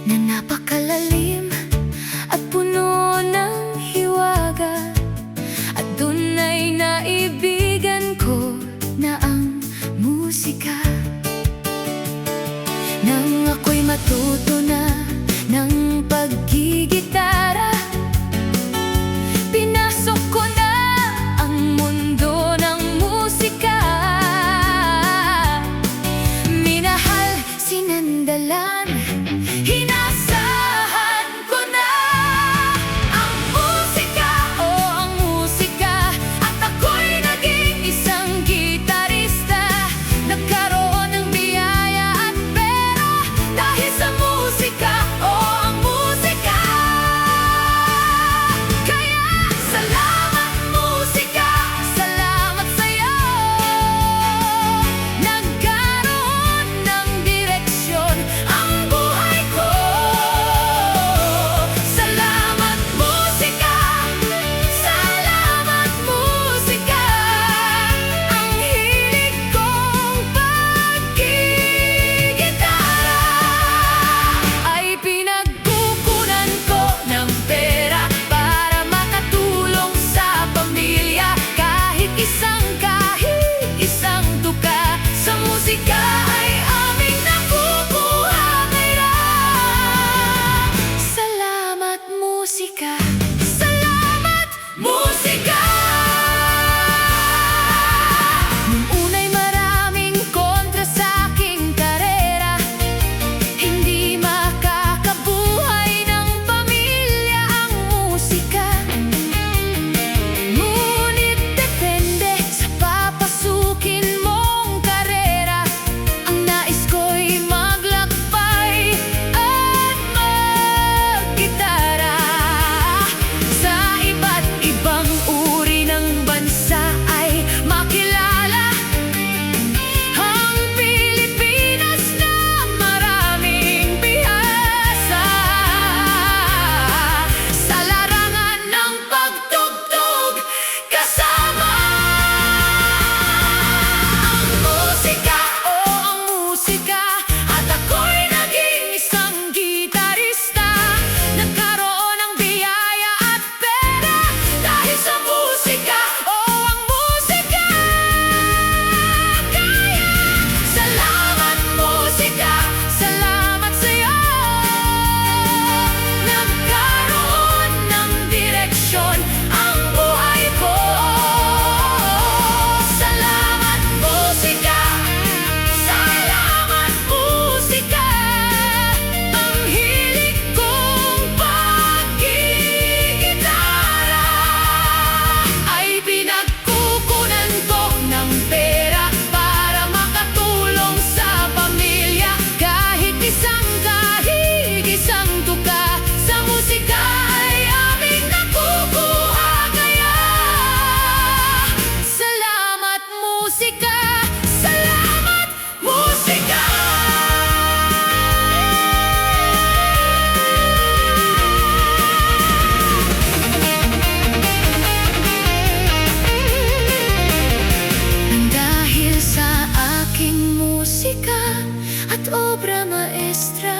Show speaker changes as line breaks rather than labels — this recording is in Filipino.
na napakalalim at puno ng hiwaga. At dunay naibigan ko na ang musika. Nang ako'y matuto na ng paggigitara, pinasok ko na ang mundo ng musika. Minahal, sinandalan, hinasahan ko na ang musika, ang musika. At ako'y naging isang gitarista, nagkaroon ng biyaya at pera dahil sa musika, ang musika. Kaya salamat musika, salamat sa'yo. Nagkaroon ng direksyon ang buhay ko. Salamat musika, salamat musika. Ang hilig kong paggigitara ay pinagkukunan ko ng pera para makatulong sa pamilya. Kahit isang tuka sa musika ay aming nakukuha ngayon. Salamat musika, salamat musika. Nung una'y maraming kontra sa aking karera, hindi makakabuhay ng pamilya ang musika. Ngunit depende sa papasukin mong karera, ang nais ko'y maglakbay at maggitara. Sa iba't ibang uri ng bansa ay makilala ang Pilipinas na maraming bihasa. Sa larangan ng pagtugtog, kasama ang musika, ang musika. At ako'y naging isang gitarista, nagkaroon ng biyaya at pera dahil sa musika, ang musika. Kaya salamat musika, salamat sa'yo. Nagkaroon ng direksyon ang buhay ko. Salamat musika, salamat musika. Ang hilig kong paggigitara ay pinagkukunan ko ng pera para makatulong sa pamilya. Kahit isang tuka sa musika ay aming nakukuha kaya. Salamat musika, salamat musika. Nang dahil sa aking musika at obra maestra,